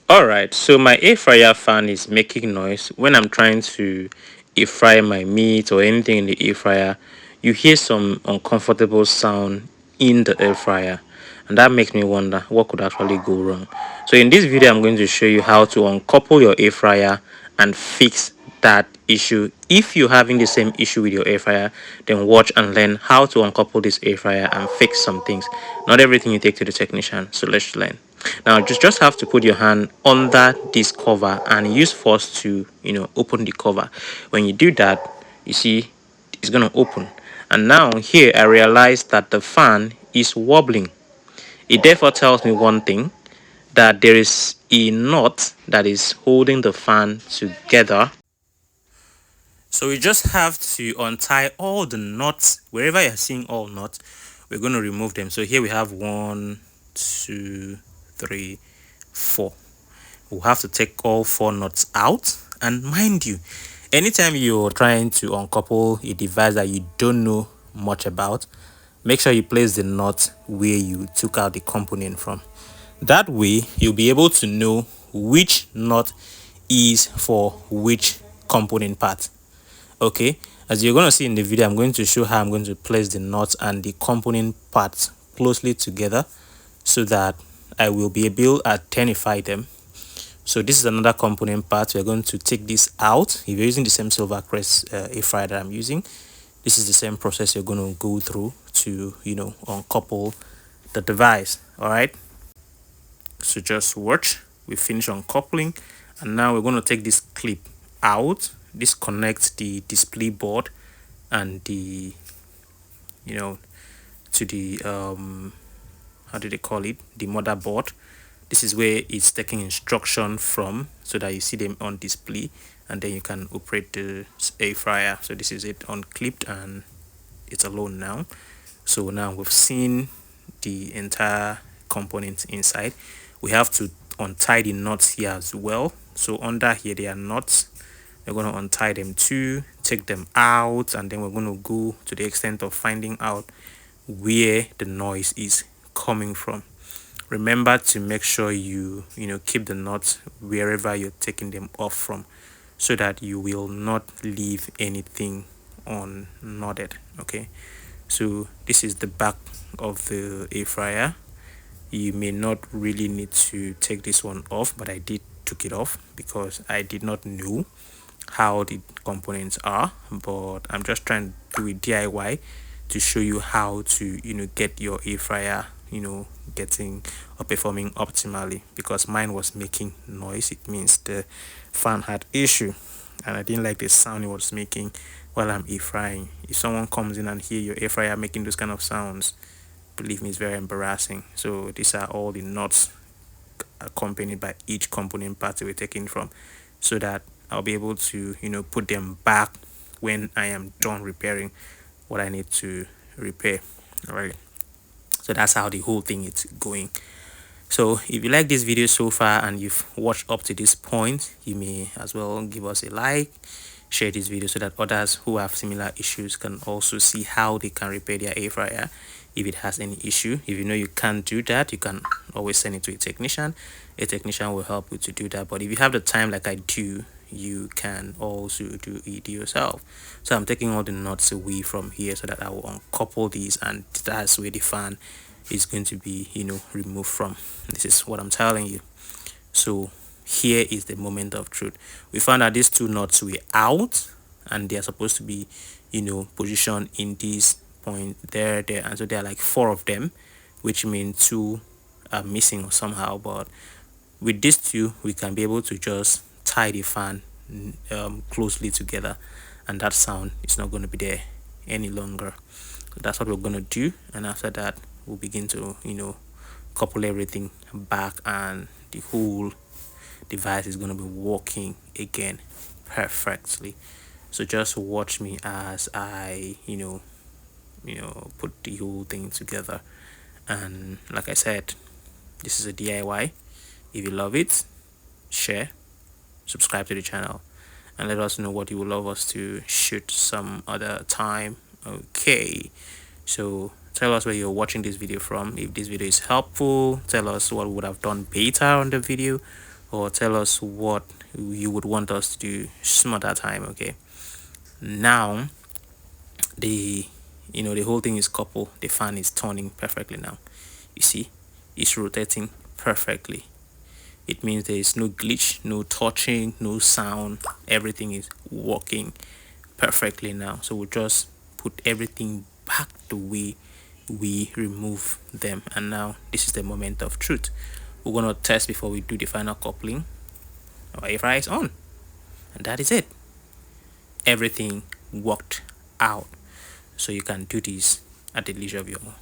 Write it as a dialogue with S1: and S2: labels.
S1: Alright, so my air fryer fan is making noise when I'm trying to air fry my meat or anything in the air fryer. You hear some uncomfortable sound in the air fryer, and that makes me wonder what could actually go wrong. So in this video I'm going to show you how to uncouple your air fryer and fix that issue. If you're having the same issue with your air fryer, then watch and learn how to uncouple this air fryer and fix some things. Not everything you take to the technician, so let's learn. Now just have to put your hand under this cover and use force to open the cover. When you do that, you see it's going to open. And now here I realize that the fan is wobbling. It therefore tells me one thing, that there is a knot that is holding the fan together. So we just have to untie all the knots. Wherever you're seeing all knots, we're going to remove them. So here we have 1, 2, 3, 4. We'll have to take all 4 knots out. And mind you, anytime you're trying to uncouple a device that you don't know much about, make sure you place the knot where you took out the component from. That way you'll be able to know which knot is for which component part. Okay, as you're going to see in the video, I'm going to show how I'm going to place the nuts and the component parts closely together so that I will be able to identify them. So this is another component part. We're going to take this out. If you're using the same silver crest air fryer that I'm using, this is the same process you're going to go through to uncouple the device. All right, so just watch. We finish uncoupling, and now we're going to take this clip out. This connects the display board and the to the how do they call it, the motherboard. This is where it's taking instruction from, so that you see them on display and then you can operate the air fryer. So this is it unclipped and it's alone now. So now we've seen the entire component inside. We have to untie the nuts here as well. So under here there are nuts. We're going to untie them too, take them out, and then we're going to go to the extent of finding out where the noise is coming from. Remember to make sure you keep the nuts wherever you're taking them off from, so that you will not leave anything unknotted. Okay, so this is the back of the air fryer. You may not really need to take this one off, but I did took it off because I did not know how the components are. But I'm just trying to do a DIY to show you how to get your air fryer getting or performing optimally, because mine was making noise. It means the fan had issue, and I didn't like the sound it was making while I'm air frying. If someone comes in and hear your air fryer making those kind of sounds, believe me, it's very embarrassing. So these are all the nuts accompanied by each component part that we're taking from, so that I'll be able to put them back when I am done repairing what I need to repair. All right, so that's how the whole thing is going. So if you like this video so far and you've watched up to this point, you may as well give us a like, share this video so that others who have similar issues can also see how they can repair their air fryer if it has any issue. If you know you can't do that, you can always send it to a technician. A technician will help you to do that. But if you have the time like I do, you can also do it yourself. So I'm taking all the nuts away from here so that I will uncouple these, and that's where the fan is going to be removed from. This is what I'm telling you. So here is the moment of truth. We found that these 2 nuts were out, and they are supposed to be positioned in this point there, and so there are like 4 of them, which means 2 are missing or somehow. But with these 2, we can be able to just tie the fan closely together, and that sound is not going to be there any longer. So that's what we're going to do, and after that we'll begin to couple everything back, and the whole device is going to be working again perfectly. So just watch me as I put the whole thing together. And like I said, this is a DIY. If you love it, share, subscribe to the channel, and let us know what you would love us to shoot some other time. Okay, so tell us where you're watching this video from. If this video is helpful, tell us what would have done better on the video, or tell us what you would want us to do some other time. Okay, now the the whole thing is couple. The fan is turning perfectly now. You see, it's rotating perfectly. It means there is no glitch, no touching, no sound. Everything is working perfectly now. So we'll just put everything back the way we remove them. And now this is the moment of truth. We're gonna test before we do the final coupling. Our air fryer is on, and that is it. Everything worked out. So you can do this at the leisure of your own.